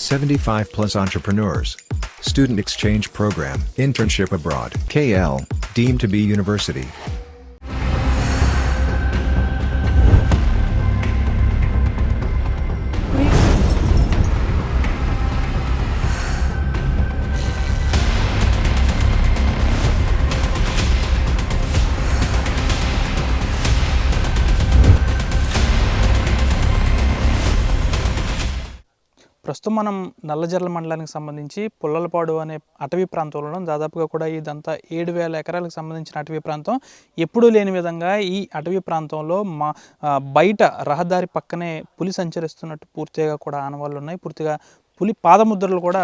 75 plus entrepreneurs. Student exchange program. Internship abroad. KL, deemed to be university. ప్రస్తుతం మనం నల్లజర్ల మండలానికి సంబంధించి పుల్లలపాడు అనే అటవీ ప్రాంతంలో దాదాపుగా కూడా ఇదంతా 7,000 ఎకరాలకు సంబంధించిన అటవీ ప్రాంతం. ఎప్పుడూ లేని విధంగా ఈ అటవీ ప్రాంతంలో బయట రహదారి పక్కనే పులి సంచరిస్తున్నట్టు పూర్తిగా కూడా ఆనవాళ్ళు ఉన్నాయి. పూర్తిగా పులి పాదముద్రలు కూడా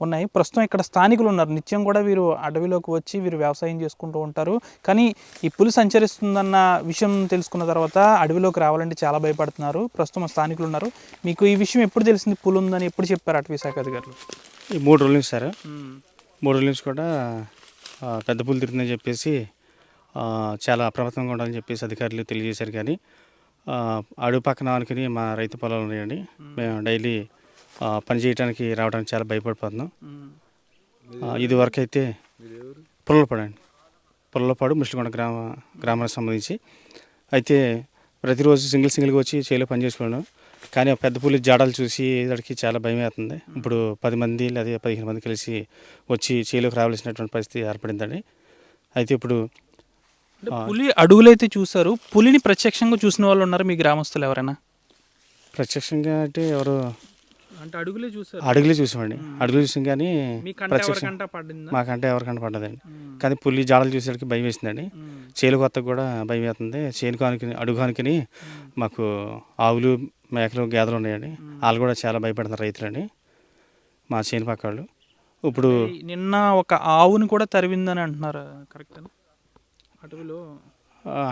ఉన్నాయి. ప్రస్తుతం ఇక్కడ స్థానికులు ఉన్నారు. నిత్యం కూడా వీరు అడవిలోకి వచ్చి వీరు వ్యవసాయం చేసుకుంటూ ఉంటారు. కానీ ఈ పులి సంచరిస్తుందన్న విషయం తెలుసుకున్న తర్వాత అడవిలోకి రావాలంటే చాలా భయపడుతున్నారు. ప్రస్తుతం స్థానికులు ఉన్నారు. మీకు ఈ విషయం ఎప్పుడు తెలిసింది పులి ఉందని ఎప్పుడు చెప్పారు అటవీ శాఖ అధికారులు? ఈ 3 రోజుల నుంచి సార్ 3 రోజుల నుంచి కూడా పెద్ద పులి తిరుగుతుందని చెప్పేసి చాలా అప్రమత్తంగా ఉండాలని చెప్పేసి అధికారులు తెలియజేశారు. కానీ అడవి పక్కన ఆనుకుని మా రైతు పొలాలు ఉన్నాయండి. మేము డైలీ పని చేయడానికి రావడానికి చాలా భయపడిపోతున్నాం. ఇది వరకు అయితే పుల్లలపాడు ముస్లింకొండ గ్రామానికి సంబంధించి అయితే ప్రతిరోజు సింగిల్గా వచ్చి చేలో పని చేసుకున్నాను. కానీ ఆ పెద్ద పులి జాడలు చూసి వాడికి చాలా భయం అవుతుంది. ఇప్పుడు 10 మంది లేదా 15 మంది కలిసి వచ్చి చేలోకి రావాల్సినటువంటి పరిస్థితి ఏర్పడిందండి. అయితే ఇప్పుడు పులి అడుగులైతే చూసారు, పులిని ప్రత్యక్షంగా చూసిన వాళ్ళు ఉన్నారు మీ గ్రామస్తులు ఎవరైనా? ప్రత్యక్షంగా అంటే ఎవరు అంటే అడుగులే చూసామండి. అడుగులు చూసాం కానీ మాకంటే ఎవరికంటే పడ్డదండి. కానీ పులి జాడలు చూసేసరికి భయం వేసిందండి. చేలు కొత్త కూడా భయం వేస్తుంది. చేను కానుకుని అడుగు కానుకుని మాకు ఆవులు మేకలు గేదెలు ఉన్నాయండి. వాళ్ళు కూడా చాలా భయపడుతున్నారు రైతులండి, మా చేను పక్క వాళ్ళు. ఇప్పుడు నిన్న ఒక ఆవుని కూడా తరివిందని అంటున్నారు, కరెక్ట్? అడవిలో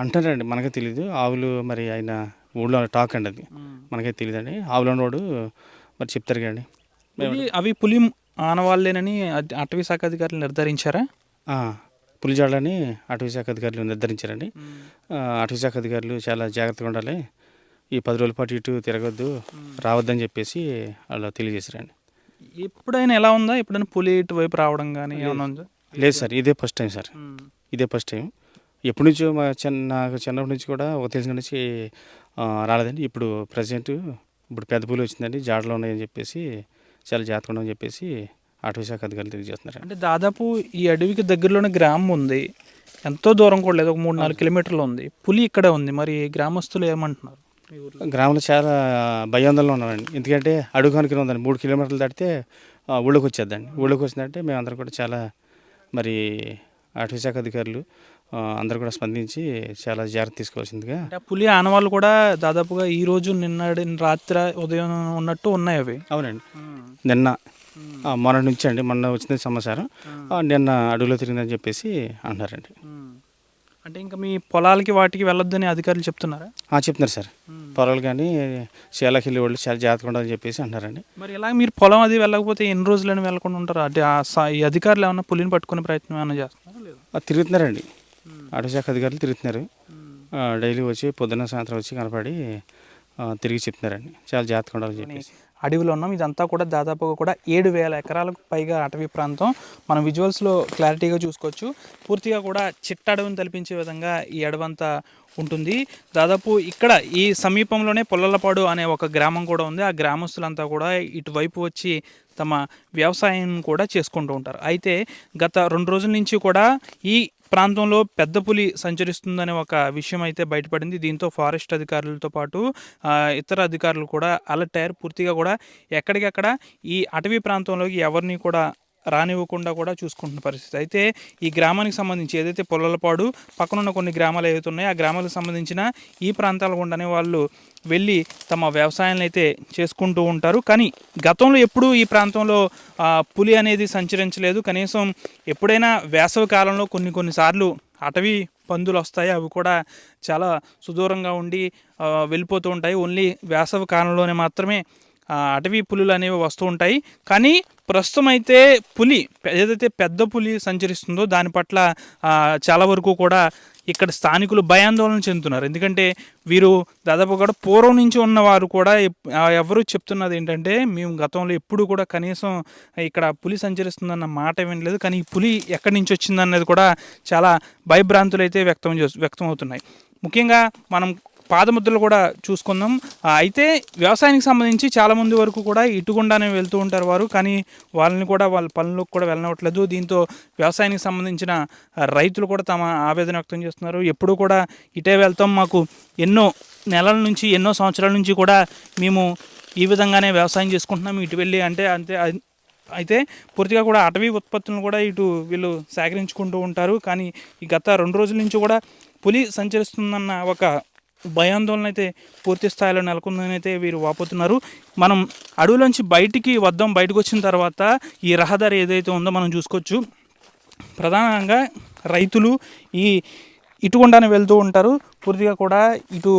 అంటారండి, మనకే తెలియదు. ఆవులు మరి ఆయన ఊళ్ళో టాక్ అండి, అది మనకే తెలియదండి. ఆవులు ఉన్నవాడు మరి చెప్తారు కానీ అవి పులి ఆనవాళ్ళేనని అటవీ శాఖ అధికారులు నిర్ధారించారా? పులి జాడలని అటవీ శాఖ అధికారులు నిర్ధారించారండి. అటవీ శాఖ అధికారులు చాలా జాగ్రత్తగా ఉండాలి, ఈ 10 రోజుల పాటు ఇటు తిరగొద్దు, రావద్దని చెప్పేసి వాళ్ళు తెలియజేశారండి. ఎప్పుడైనా ఎలా ఉందా? ఎప్పుడైనా పులి ఇటువైపు రావడం కానీ ఏమైనా ఉందా? లేదు సార్, ఇదే ఫస్ట్ టైం సార్. ఇదే ఫస్ట్ టైం. ఎప్పటి నుంచో నాకు చిన్నప్పటి నుంచి కూడా ఒక తెలిసిన నుంచి రాలేదండి. ఇప్పుడు ప్రజెంట్ ఇప్పుడు పెద్ద పులి వచ్చిందండి, జాడలో ఉన్నాయని చెప్పేసి చాలా జాగ్రత్తగా ఉండని చెప్పేసి అటవీ శాఖ అధికారులు తెలియజేస్తున్నారు. అంటే దాదాపు ఈ అడవికి దగ్గరలోనే గ్రామం ఉంది, ఎంతో దూరం కూడా లేదు, ఒక 3-4 కిలోమీటర్లు ఉంది. పులి ఇక్కడే ఉంది. మరి గ్రామస్తులు ఏమంటున్నారు? గ్రామంలో చాలా భయాందోళనలో ఉన్నారండి. ఎందుకంటే అడుగు కనుక ఉందండి, 3 కిలోమీటర్లు దాటితే ఊళ్ళోకి వచ్చేద్దండి. ఊళ్ళోకి వచ్చిందంటే మేమందరం కూడా చాలా మరి అటవీ శాఖ అధికారులు అందరూ కూడా స్పందించి చాలా జాగ్రత్త తీసుకోవాల్సిందిగా. పులి ఆనవాళ్ళు కూడా దాదాపుగా ఈ రోజు నిన్న రాత్రి ఉదయం ఉన్నట్టు ఉన్నాయి అవి. అవునండి, నిన్న మొన్న నుంచి అండి, మొన్న వచ్చిన సమాచారం నిన్న అడవిలో తిరిగిందని చెప్పేసి అంటున్నారండి. అంటే ఇంకా మీ పొలాలకి వాటికి వెళ్ళొద్దని అధికారులు చెప్తున్నారా? చెప్తున్నారు సార్. పొలాలు కానీ చేలకి వెళ్ళే వాళ్ళు చాలా జాగ్రత్తగా ఉండాలని చెప్పేసి అంటున్నారండి. మరి ఇలా మీరు పొలం అది వెళ్ళకపోతే ఎన్ని రోజులని వెళ్ళకుండా ఉంటారు? అంటే ఈ అధికారులు ఏమన్నా పులిని పట్టుకునే ప్రయత్నం ఏమైనా చేస్తున్నారా? తిరుగుతున్నారండి, అటవీ శాఖ అధికారులు తిరుగుతున్నారు. డైలీ వచ్చి పొద్దున్న సాయంత్రం వచ్చి కనపడి తిరిగి చెప్తున్నారండి, చాలా జాగ్రత్తగా ఉండాలని చెప్పేసి. అడవిలో ఉన్నాం. ఇదంతా కూడా దాదాపుగా కూడా 7,000 ఎకరాలకు పైగా అటవీ ప్రాంతం. మనం విజువల్స్లో క్లారిటీగా చూసుకోవచ్చు. పూర్తిగా కూడా చిట్ట అడవిని తలపించే విధంగా ఈ అడవంతా ఉంటుంది. దాదాపు ఇక్కడ ఈ సమీపంలోనే పుల్లలపాడు అనే ఒక గ్రామం కూడా ఉంది. ఆ గ్రామస్తులంతా కూడా ఇటువైపు వచ్చి తమ వ్యవసాయం కూడా చేసుకుంటూ ఉంటారు. అయితే గత 2 రోజుల నుంచి కూడా ఈ ప్రాంతంలో పెద్ద పులి సంచరిస్తుందనే ఒక విషయం అయితే బయటపడింది. దీంతో ఫారెస్ట్ అధికారులతో పాటు ఇతర అధికారులు కూడా అలర్ట్ అయ్యారు. పూర్తిగా కూడా ఎక్కడికక్కడ ఈ అటవీ ప్రాంతంలోకి ఎవరిని కూడా రానివ్వకుండా కూడా చూసుకుంటున్న పరిస్థితి. అయితే ఈ గ్రామానికి సంబంధించి ఏదైతే పుల్లలపాడు పక్కనున్న కొన్ని గ్రామాలు ఏవైతే ఉన్నాయో ఆ గ్రామాలకు సంబంధించిన ఈ ప్రాంతాల గుండానే వాళ్ళు వెళ్ళి తమ వ్యవసాయాలను అయితే చేసుకుంటూ ఉంటారు. కానీ గతంలో ఎప్పుడూ ఈ ప్రాంతంలో పులి అనేది సంచరించలేదు. కనీసం ఎప్పుడైనా వేసవి కాలంలో కొన్నిసార్లు అటవీ పందులు వస్తాయి, అవి కూడా చాలా సుదూరంగా ఉండి వెళ్ళిపోతూ ఉంటాయి. ఓన్లీ వేసవి కాలంలోనే మాత్రమే అటవీ పులులు అనేవి వస్తూ ఉంటాయి. కానీ ప్రస్తుతం అయితే పులి ఏదైతే పెద్ద పులి సంచరిస్తుందో దాని పట్ల చాలా వరకు కూడా ఇక్కడ స్థానికులు భయాందోళన చెందుతున్నారు. ఎందుకంటే వీరు దాదాపు కూడా పూర్వం నుంచి ఉన్నవారు కూడా ఎవరు చెప్తున్నది ఏంటంటే, మేము గతంలో ఎప్పుడు కూడా కనీసం ఇక్కడ పులి సంచరిస్తుందన్న మాట వినలేదు, కానీ ఈ పులి ఎక్కడి నుంచి వచ్చిందన్నది కూడా చాలా భయభ్రాంతులు అయితే వ్యక్తం అవుతున్నాయి. ముఖ్యంగా మనం పాదముద్రలు కూడా చూసుకుందాం. అయితే వ్యవసాయానికి సంబంధించి చాలామంది వరకు కూడా ఇటుగుండానే వెళ్తూ ఉంటారు వారు, కానీ వాళ్ళని కూడా వాళ్ళ పనులకు కూడా వెళ్ళనట్లేదు. దీంతో వ్యవసాయానికి సంబంధించిన రైతులు కూడా తమ ఆవేదన వ్యక్తం చేస్తున్నారు. ఎప్పుడు కూడా ఇటే వెళ్తాం, మాకు ఎన్నో నెలల నుంచి ఎన్నో సంవత్సరాల నుంచి కూడా మేము ఈ విధంగానే వ్యవసాయం చేసుకుంటున్నాం, ఇటు వెళ్ళి అంటే అంతే. అయితే పూర్తిగా కూడా అటవీ ఉత్పత్తులను కూడా ఇటు వీళ్ళు సేకరించుకుంటూ ఉంటారు. కానీ ఈ గత 2 రోజుల నుంచి కూడా పులి సంచరిస్తుందన్న ఒక భయాందోళన అయితే పూర్తి స్థాయిలో నెలకొందని అయితే వీరు వాపోతున్నారు. మనం అడవులోంచి బయటకు వచ్చిన తర్వాత ఈ రహదారి ఏదైతే ఉందో మనం చూసుకోవచ్చు. ప్రధానంగా రైతులు ఈ ఇటుగుండానే వెళ్తూ ఉంటారు. పూర్తిగా కూడా ఇటు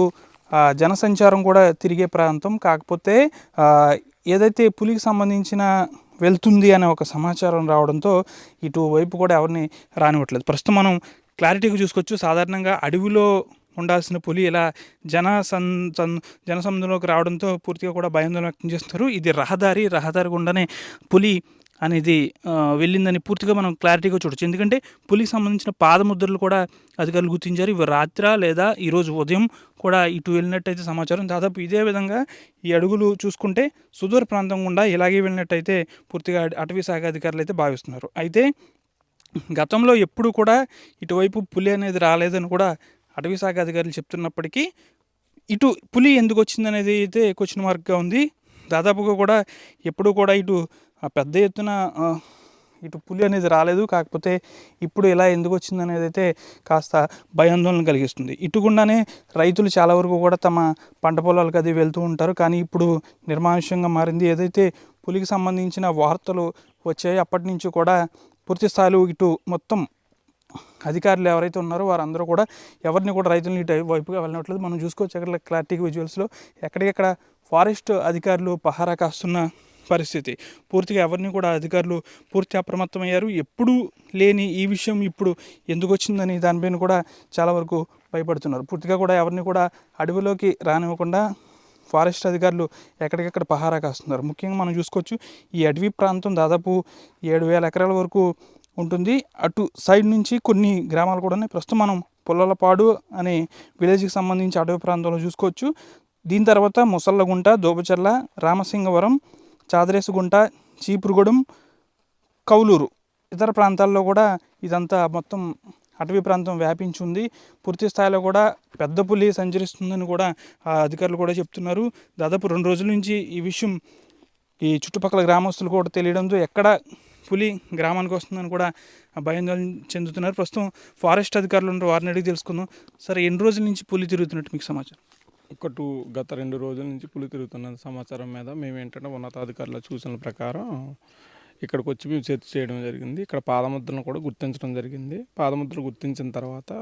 జనసంచారం కూడా తిరిగే ప్రాంతం. కాకపోతే ఏదైతే పులికి సంబంధించిన వెళ్తుంది అనే ఒక సమాచారం రావడంతో ఇటువైపు కూడా ఎవరిని రానివ్వట్లేదు. ప్రస్తుతం మనం క్లారిటీగా చూసుకోవచ్చు. సాధారణంగా అడవిలో ఉండాల్సిన పులి ఇలా జనసందులోకి రావడంతో పూర్తిగా కూడా భయాందోళన వ్యక్తం చేస్తున్నారు. ఇది రహదారి గుండానే పులి అనేది వెళ్ళిందని పూర్తిగా మనం క్లారిటీగా చూడొచ్చు. ఎందుకంటే పులికి సంబంధించిన పాదముద్రలు కూడా అధికారులు గుర్తించారు. ఇవి రాత్ర లేదా ఈరోజు ఉదయం కూడా ఇటు వెళ్ళినట్టయితే సమాచారం. దాదాపు ఇదే విధంగా ఈ అడుగులు చూసుకుంటే సుదూర ప్రాంతం గుండా ఇలాగే వెళ్ళినట్టయితే పూర్తిగా అటవీ శాఖ అధికారులు అయితే భావిస్తున్నారు. అయితే గతంలో ఎప్పుడు కూడా ఇటువైపు పులి అనేది రాలేదని కూడా అటవీ శాఖ అధికారులు చెప్తున్నప్పటికీ ఇటు పులి ఎందుకు వచ్చిందనేది అయితే క్వశ్చన్ మార్క్గా ఉంది. దాదాపుగా కూడా ఎప్పుడు కూడా ఇటు పెద్ద ఎత్తున ఇటు పులి అనేది రాలేదు. కాకపోతే ఇప్పుడు ఇలా ఎందుకు వచ్చిందనేది అయితే కాస్త భయాందోళన కలిగిస్తుంది. ఇటుగుండానే రైతులు చాలా వరకు కూడా తమ పంట పొలాలకు అది వెళ్తూ ఉంటారు. కానీ ఇప్పుడు నిర్మానుష్యంగా మారింది. ఏదైతే పులికి సంబంధించిన వార్తలు వచ్చాయో అప్పటి నుంచి కూడా పూర్తి స్థాయిలో ఇటు మొత్తం అధికారులు ఎవరైతే ఉన్నారో వారందరూ కూడా ఎవరిని కూడా రైతులను ఇటు వైపుగా వెళ్ళినట్లేదు. మనం చూసుకోవచ్చు అక్కడ క్లారిటీ విజువల్స్లో ఎక్కడికెక్కడ ఫారెస్ట్ అధికారులు పహారా కాస్తున్న పరిస్థితి. పూర్తిగా ఎవరిని కూడా అధికారులు పూర్తి అప్రమత్తమయ్యారు. ఎప్పుడు లేని ఈ విషయం ఇప్పుడు ఎందుకు వచ్చిందని దానిపైన కూడా చాలా వరకు భయపడుతున్నారు. పూర్తిగా కూడా ఎవరిని కూడా అడవిలోకి రానివ్వకుండా ఫారెస్ట్ అధికారులు ఎక్కడికెక్కడ పహారా కాస్తున్నారు. ముఖ్యంగా మనం చూసుకోవచ్చు ఈ అడవి ప్రాంతం దాదాపు 7,000 ఎకరాల వరకు ఉంటుంది. అటు సైడ్ నుంచి కొన్ని గ్రామాలు కూడా ఉన్నాయి. ప్రస్తుతం మనం పుల్లలపాడు అనే విలేజ్కి సంబంధించి అడవి ప్రాంతంలో చూసుకోవచ్చు. దీని తర్వాత ముసళ్ళగుంట, దోబచర్ల, రామసింగవరం, చాదరేసుగుంట, చీపురుగూడెం, కౌలూరు ఇతర ప్రాంతాల్లో కూడా ఇదంతా మొత్తం అటవీ ప్రాంతం వ్యాపించి ఉంది. పూర్తి స్థాయిలో కూడా పెద్ద పులి సంచరిస్తుందని కూడా అధికారులు కూడా చెప్తున్నారు. దాదాపు 2 రోజుల నుంచి ఈ విషయం ఈ చుట్టుపక్కల గ్రామస్తులు కూడా తెలియడంతో ఎక్కడ పులి గ్రామానికి వస్తుందని కూడా భయాందోళన చెందుతున్నారు. ప్రస్తుతం ఫారెస్ట్ అధికారులు ఉన్నారు, వారిని అడిగి తెలుసుకుందాం. సరే, ఎన్ని రోజుల నుంచి పులి తిరుగుతున్నట్టు మీకు సమాచారం? గత 2 రోజుల నుంచి పులి తిరుగుతున్న సమాచారం మీద మేము ఏంటంటే ఉన్నతాధికారుల సూచనల ప్రకారం ఇక్కడికి వచ్చి మేము సెర్చ్ చేయడం జరిగింది. ఇక్కడ పాదముద్రలను కూడా గుర్తించడం జరిగింది. పాదముద్రలు గుర్తించిన తర్వాత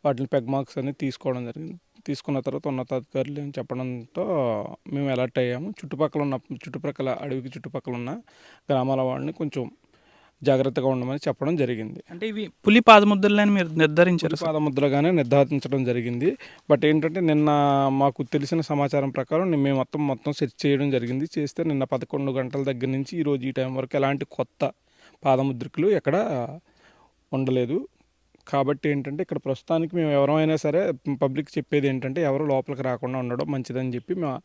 వాటిని పెగ్ మార్క్స్ అనేది తీసుకోవడం జరిగింది. తీసుకున్న తర్వాత ఉన్నతాధికారులు ఏం చెప్పడంతో మేము అలర్ట్ అయ్యాము. చుట్టుపక్కల అడవికి చుట్టుపక్కల ఉన్న గ్రామాల వాళ్ళని కొంచెం జాగ్రత్తగా ఉండమని చెప్పడం జరిగింది. అంటే ఇవి పులి పాదముద్రలని మీరు నిర్ధారించారు? పాదముద్రగానే నిర్ధారించడం జరిగింది. బట్ ఏంటంటే నిన్న మాకు తెలిసిన సమాచారం ప్రకారం మేము మొత్తం సెర్చ్ చేయడం జరిగింది. చేస్తే నిన్న 11 గంటల దగ్గర నుంచి ఈరోజు ఈ టైం వరకు ఎలాంటి కొత్త పాదముద్రికలు ఎక్కడ ఉండలేదు. కాబట్టి ఏంటంటే ఇక్కడ ప్రస్తుతానికి మేము ఎవరైనా సరే పబ్లిక్ చెప్పేది ఏంటంటే ఎవరు లోపలికి రాకుండా ఉండడం మంచిదని చెప్పి మేము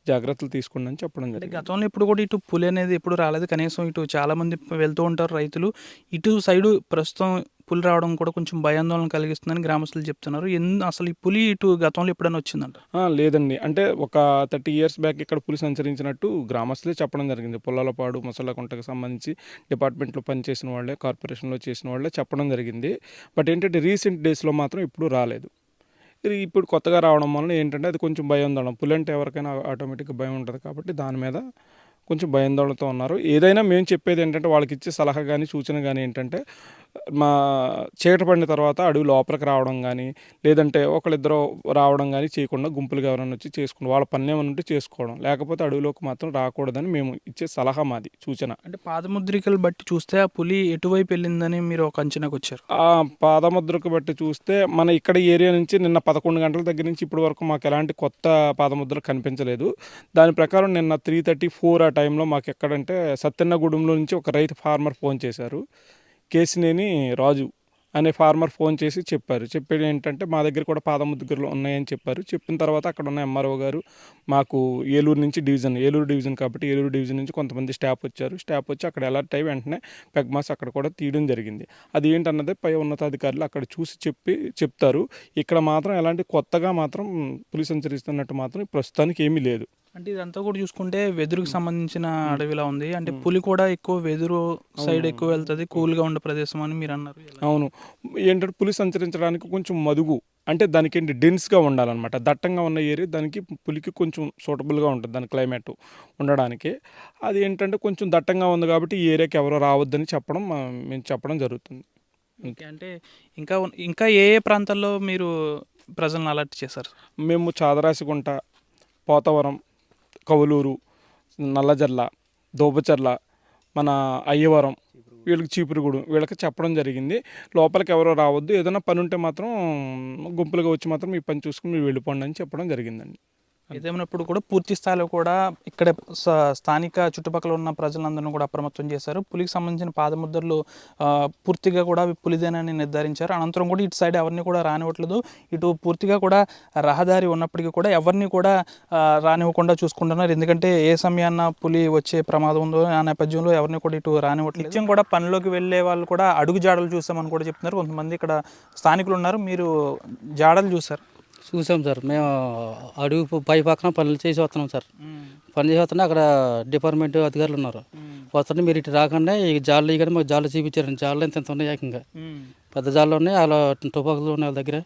జాగ్రత్తలు తీసుకుని చెప్పడం జరిగింది. గతంలో ఇప్పుడు కూడా ఇటు పులి అనేది ఎప్పుడు రాలేదు. కనీసం ఇటు చాలామంది వెళ్తూ ఉంటారు రైతులు. ఇటు సైడు ప్రస్తుతం పులి రావడం కూడా కొంచెం భయాందోళన కలిగిస్తుందని గ్రామస్తులు చెప్తున్నారు. అసలు ఈ పులి ఇటు గతంలో ఎప్పుడైనా వచ్చిందంట? లేదండి, అంటే ఒక 30 years బ్యాక్ ఇక్కడ పులి సంచరించినట్టు గ్రామస్తులే చెప్పడం జరిగింది. పుల్లలపాడు, ముసళ్ళగుంటకు సంబంధించి డిపార్ట్మెంట్లో పనిచేసిన వాళ్ళే, కార్పొరేషన్లో చేసిన వాళ్ళే చెప్పడం జరిగింది. బట్ ఏంటంటే రీసెంట్ డేస్లో మాత్రం ఇప్పుడు రాలేదు. ఇప్పుడు కొత్తగా రావడం వలన ఏంటంటే అది కొంచెం భయాందోళన. పులి అంటే ఎవరికైనా ఆటోమేటిక్గా భయం ఉంటుంది కాబట్టి దాని మీద కొంచెం భయాందోళనతో ఉన్నారు. ఏదైనా మేము చెప్పేది ఏంటంటే వాళ్ళకి ఇచ్చే సలహా కానీ సూచన కానీ ఏంటంటే మా చీకటి పడిన తర్వాత అడవి లోపలికి రావడం కానీ లేదంటే ఒకళ్ళిద్దరు రావడం కానీ చేయకుండా గుంపులుగా ఎవరైనా వచ్చి చేసుకోండి, వాళ్ళ పని ఏమైనా ఉంటే చేసుకోవడం, లేకపోతే అడవిలోకి మాత్రం రాకూడదని మేము ఇచ్చే సలహా మాది, సూచన. అంటే పాదముద్రికలు బట్టి చూస్తే ఆ పులి ఎటువైపు వెళ్ళిందని మీరు ఒక అంచనాకు వచ్చారు? ఆ పాదముద్రకు బట్టి చూస్తే మన ఇక్కడ ఏరియా నుంచి నిన్న 11 గంటల దగ్గర నుంచి ఇప్పటి వరకు మాకు ఎలాంటి కొత్త పాదముద్రలు కనిపించలేదు. దాని ప్రకారం నిన్న 3:34 ఆ టైంలో మాకు ఎక్కడంటే సత్యన్నగూడెంలో నుంచి ఒక రైతు ఫార్మర్ ఫోన్ చేశారు. కేసినేని రాజు అనే ఫార్మర్ ఫోన్ చేసి చెప్పేది ఏంటంటే మా దగ్గర కూడా పాదముద్రలు ఉన్నాయని చెప్పారు. చెప్పిన తర్వాత అక్కడ ఉన్న ఎంఆర్ఓ గారు మాకు ఏలూరు డివిజన్ కాబట్టి ఏలూరు డివిజన్ నుంచి కొంతమంది స్టాఫ్ వచ్చి అక్కడ అలర్ట్ అయ్యి వెంటనే పెగ్మాస్ అక్కడ కూడా తీయడం జరిగింది. అది ఏంటన్నది పై ఉన్నతాధికారులు అక్కడ చూసి చెప్తారు. ఇక్కడ మాత్రం ఎలాంటి కొత్తగా మాత్రం పులి సంచరిస్తున్నట్టు మాత్రం ప్రస్తుతానికి ఏమీ లేదు. అంటే ఇదంతా కూడా చూసుకుంటే వెదురుకు సంబంధించిన అడవిలా ఉంది. అంటే పులి కూడా ఎక్కువ వెదురు సైడ్ ఎక్కువ వెళ్తుంది, కూల్గా ఉండే ప్రదేశం అని మీరు అన్నారు. అవును, ఏంటంటే పులి సంచరించడానికి కొంచెం మదుగు అంటే దానికి ఏంటి డెన్స్గా ఉండాలన్నమాట. దట్టంగా ఉన్న ఏరియా దానికి పులికి కొంచెం సూటబుల్గా ఉంటుంది, దాని క్లైమేట్ ఉండడానికి. అది ఏంటంటే కొంచెం దట్టంగా ఉంది కాబట్టి ఈ ఏరియాకి ఎవరో రావద్దని మేము చెప్పడం జరుగుతుంది. అంటే ఇంకా ఏ ప్రాంతాల్లో మీరు ప్రజలను అలర్ట్ చేశారు? మేము చాదరాశిగుంట, పోతవరం, కవులూరు, నల్లజర్ల, దోబచర్ల, మన అయ్యవరం, వీళ్ళకి చీపురుగూడు, వీళ్ళకి చెప్పడం జరిగింది. లోపలికి ఎవరో రావద్దు, ఏదైనా పని ఉంటే మాత్రం గుంపులుగా వచ్చి మాత్రం మీ పని చూసుకుని మీరు వెళ్ళిపోండి అని చెప్పడం జరిగిందండి. ఏదేమైనప్పుడు కూడా పూర్తి స్థాయిలో కూడా ఇక్కడ స్థానిక చుట్టుపక్కల ఉన్న ప్రజలందరినీ కూడా అప్రమత్తం చేశారు. పులికి సంబంధించిన పాదముద్రలు పూర్తిగా కూడా అవి పులిదేనని నిర్ధారించారు. అనంతరం కూడా ఇటు సైడ్ ఎవరిని కూడా రానివ్వట్లేదు. ఇటు పూర్తిగా కూడా రహదారి ఉన్నప్పటికీ కూడా ఎవరిని కూడా రానివ్వకుండా చూసుకుంటున్నారు. ఎందుకంటే ఏ సమయాన్న పులి వచ్చే ప్రమాదం ఉందో ఆ నేపథ్యంలో ఎవరిని కూడా ఇటు రానివ్వట్లేదు. నిత్యం కూడా పనిలోకి వెళ్ళే వాళ్ళు కూడా అడుగు జాడలు చూసామని కూడా చెప్తున్నారు. కొంతమంది ఇక్కడ స్థానికులు ఉన్నారు. మీరు జాడలు చూసారు? చూసాం సార్. మేము అడుగు పై పక్కన పనులు చేసి వస్తున్నాం సార్. పని చేసి వస్తున్నా అక్కడ డిపార్ట్మెంట్ అధికారులు ఉన్నారు. వస్తుంటే మీరు ఇటు రాకుండా ఈ జాళ్ళు కానీ మాకు జాళ్ళు చూపించారండి. జాళ్ళు ఎంత ఉన్నాయి, ఏకంగా పెద్ద జాళ్ళు ఉన్నాయి, అలా తుపాకులు ఉన్నాయి వాళ్ళ దగ్గర.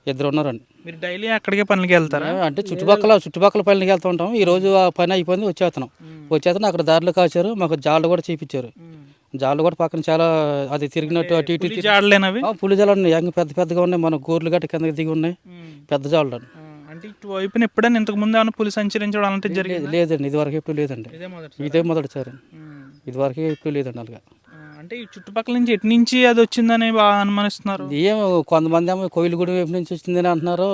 2 ఉన్నారండి. మీరు డైలీ అక్కడికే పనులకి వెళ్తారా? అంటే చుట్టుపక్కల పనులకి వెళ్తూ ఉంటాం. ఈ రోజు ఆ పని అయిపోయింది, వచ్చేస్తున్నాం. అక్కడ దారిలో కాచారు, మాకు జాళ్ళు కూడా చూపించారు. జాళ్ళు కూడా పక్కన చాలా అది తిరిగినట్టు అటు ఇటు పులి జాలు ఉన్నాయి, పెద్దగా ఉన్నాయి. మన గోర్లు గట్ట కిందకి దిగి ఉన్నాయి, పెద్ద జాళ్ళు. అంటే ఇటు వైపున ఎప్పుడైనా ఇంతకు ముందు ఏమైనా పులి సంచరించడం అలాంటిది జరిగింది? లేదండి, ఇదివరకు ఎప్పుడు లేదండి. ఇదే మొదటిసారి, ఇదివరకు ఎప్పుడు లేదండి అలాగా. అంటే ఈ చుట్టుపక్కల నుంచి ఎటు నుంచి అది వచ్చిందని బాగా అనుమానిస్తున్నారు. ఏమో కొంతమంది ఏమో కోయిలగూడెం వైపు నుంచి వచ్చిందని అంటున్నారు.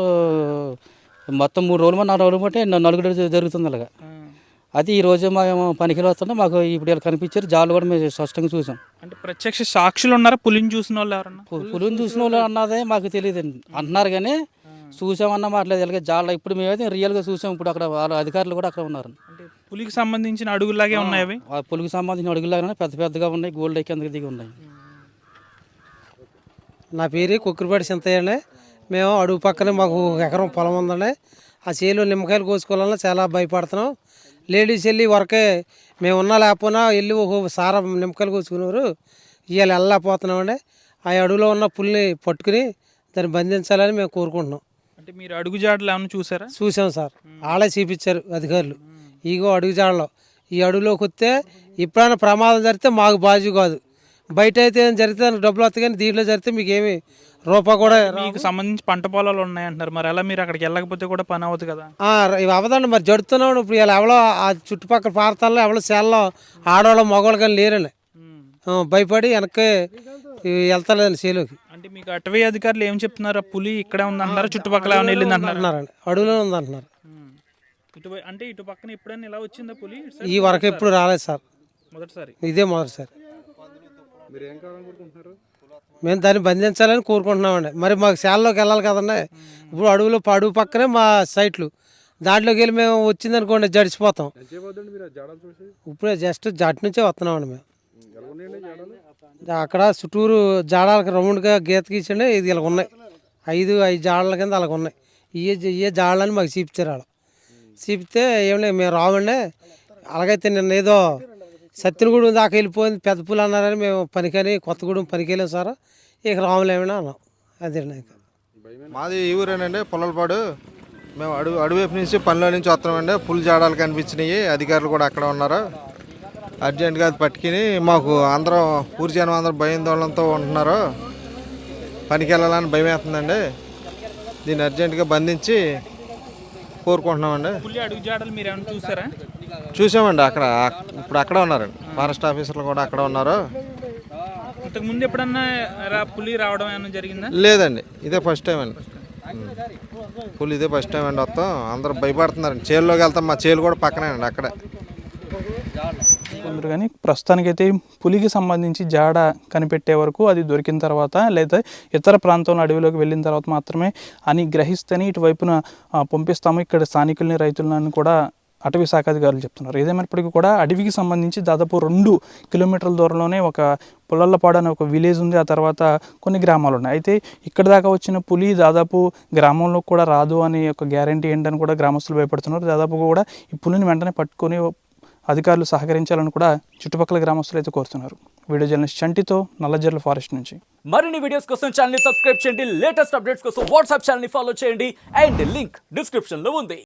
మొత్తం 3 రోజులు 4 రోజులు బట్టి నలుగురు జరుగుతుంది అలాగా. అది ఈ రోజు మేము పనికి వస్తుంటే మాకు ఇప్పుడు ఇలా కనిపించారు. జాలు కూడా మేము స్పష్టంగా చూసాం. అంటే ప్రత్యక్ష సాక్షులు ఉన్నారా? పులిని చూసిన వాళ్ళు ఎవరన్నా? పులిని చూసిన వాళ్ళు అన్నదే మాకు తెలియదండి అంటున్నారు, కానీ చూసామన్న మాట్లేదు. ఇలాగే జాలు ఇప్పుడు మేమైతే రియల్గా చూసాం. ఇప్పుడు అక్కడ వాళ్ళ అధికారులు కూడా అక్కడ ఉన్నారు. అంటే పులికి సంబంధించిన అడుగులాగే ఉన్నాయి అవి? పులికి సంబంధించిన అడుగులాగానే పెద్దగా ఉన్నాయి, గోల్డ్ కిందకి దిగి ఉన్నాయి. నా పేరు కుక్కరిపాటి చింతయ్యండి. మేము అడుగు పక్కనే మాకు 1 ఎకరం పొలం ఉందండి. ఆ చేలో నిమ్మకాయలు కోసుకోవాలన్నా చాలా భయపడుతున్నాం. లేడీస్ వెళ్ళి వరకే మేము ఉన్నా లేకపోయినా వెళ్ళి ఒక సారా నిమ్మకాయలు కోసుకునేవారు. ఇవాళ వెళ్ళలేకపోతున్నామండి. ఆ అడవిలో ఉన్న పుల్ని పట్టుకుని దాన్ని బంధించాలని మేము కోరుకుంటున్నాం. అంటే మీరు అడుగు జాడలు ఏమైనా చూసారా? చూసాం సార్, వాళ్ళే చూపించారు అధికారులు. ఇగో అడుగు జాడలో ఈ అడవిలోకి వస్తే ఎప్పుడైనా ప్రమాదం జరిగితే మాకు బాజు కాదు. బయట అయితే జరిగితే డబ్బులు వస్తాయి, కానీ దీంట్లో జరిగితే మీకు ఏమి రూపాయి కూడా. మీకు సంబంధించి పంట పొలాలు ఉన్నాయంటున్నారు, మరి అలా మీరు అక్కడికి వెళ్ళకపోతే కూడా పని అవుతుంది కదా? ఇవి అవదండి, మరి జడుతున్నాం. ఇప్పుడు ఇలా ఎవరో ఆ చుట్టుపక్కల ప్రాంతాల్లో ఎవరో సేల్లో ఆడవాళ్ళు మగవాళ్ళు కానీ లేరండి. భయపడి వెనక్కి వెళ్తలేదండి చేలోకి. అంటే మీకు అటవీ అధికారులు ఏం చెప్తున్నారు? పులి ఇక్కడే ఉందంటున్నారు, చుట్టుపక్కల ఏమైనా వెళ్ళింది అంటున్నారండి, అడవిలో ఉందంటున్నారు. అంటే ఇటు పక్కన ఎప్పుడైనా ఇలా వచ్చిందా పులి? ఈ వరకు ఎప్పుడు రాలేదు సార్, మొదటిసారి, ఇదే మొదటిసారి. మేము దాన్ని బంధించాలని కోరుకుంటున్నామండి. మరి మాకు శాలలోకి వెళ్ళాలి కదండి. ఇప్పుడు అడుగు పక్కనే మా సైట్లు, దాంట్లోకి వెళ్ళి మేము వచ్చిందనుకోండి జడిచిపోతాం. ఇప్పుడే జస్ట్ జట్ నుంచే వస్తున్నామండి మేము. అక్కడ చుట్టూరు జాడాలకు రౌండ్గా గీత గీచండి. ఇది ఇలా ఉన్నాయి, 5 జాడల కింద అలాగ ఉన్నాయి. ఇవే జాడలని మాకు చూపించారు. అలా చూపితే ఏమన్నా మేము రావండి. అలాగైతే నిన్న ఏదో సత్యనగూడెం దాకా వెళ్ళిపోయింది పెద్ద పూలు అన్నారని మేము పనికని కొత్తగూడెం పనికి వెళ్ళాం సార్. ఇక రాములేమైనా అన్నాం. అదే మాది ఈ ఊరేనండి, పొల్లలపాడు. మేము అడుగువైపు నుంచి పనిలో నుంచి వస్తున్నామండి. పులి జాడాలు కనిపించినాయి, అధికారులు కూడా అక్కడ ఉన్నారు. అర్జెంటుగా అది పట్టుకుని మాకు అందరం ఊరి జనం అందరూ భయాందోళనతో ఉంటున్నారు, పనికి వెళ్ళాలని భయం వేస్తుందండి. దీన్ని అర్జెంటుగా బంధించి కోరుకుంటున్నామండి. పులి అడుగు జాడలు మీరు ఏమైనా చూసారా? చూసామండి, ఇప్పుడు అక్కడే ఉన్నారండి, ఫారెస్ట్ ఆఫీసర్లు కూడా అక్కడే ఉన్నారు. ఇంతకు ముందు ఎప్పుడన్నా పులి రావడం ఏమైనా జరిగిందా? లేదండి, ఇదే ఫస్ట్ టైం అండి. పులి ఇదే ఫస్ట్ టైం అండి. వస్తాం అందరూ భయపడుతున్నారండి. చేలులోకి వెళ్తాం, మా చేలు కూడా పక్కనే అండి అక్కడే. కొందరు కానీ ప్రస్తుతానికైతే పులికి సంబంధించి జాడ కనిపెట్టే వరకు, అది దొరికిన తర్వాత లేదా ఇతర ప్రాంతంలో అడవిలోకి వెళ్ళిన తర్వాత మాత్రమే అని గ్రహిస్తేనే ఇటువైపున పంపిస్తాము. ఇక్కడ స్థానికుల్ని రైతులను కూడా అటవీ శాఖ అధికారులు చెప్తున్నారు. ఏదేమైనప్పటికీ కూడా అడవికి సంబంధించి దాదాపు 2 కిలోమీటర్ల దూరంలోనే ఒక పుల్లలపాడు అనే ఒక విలేజ్ ఉంది. ఆ తర్వాత కొన్ని గ్రామాలు ఉన్నాయి. అయితే ఇక్కడ దాకా వచ్చిన పులి దాదాపు గ్రామంలో కూడా రాదు అని ఒక గ్యారంటీ ఏంటని కూడా గ్రామస్తులు భయపడుతున్నారు. దాదాపు కూడా ఈ పులిని వెంటనే పట్టుకొని అధికారులు సహకరించాలని కూడా చుట్టుపక్కల గ్రామస్తులు అయితే కోరుతున్నారు. వీడియో జర్నలిస్ట్ చంటితో, నల్లజర్ల ఫారెస్ట్ నుంచి. మరిన్ని వీడియోస్ కోసం ఛానల్ ని సబ్స్క్రైబ్ చేయండి. లేటెస్ట్ అప్డేట్స్ కోసం వాట్సాప్ ఛానల్ ని ఫాలో చేయండి. అండ్ లింక్ డిస్క్రిప్షన్ లో ఉంది.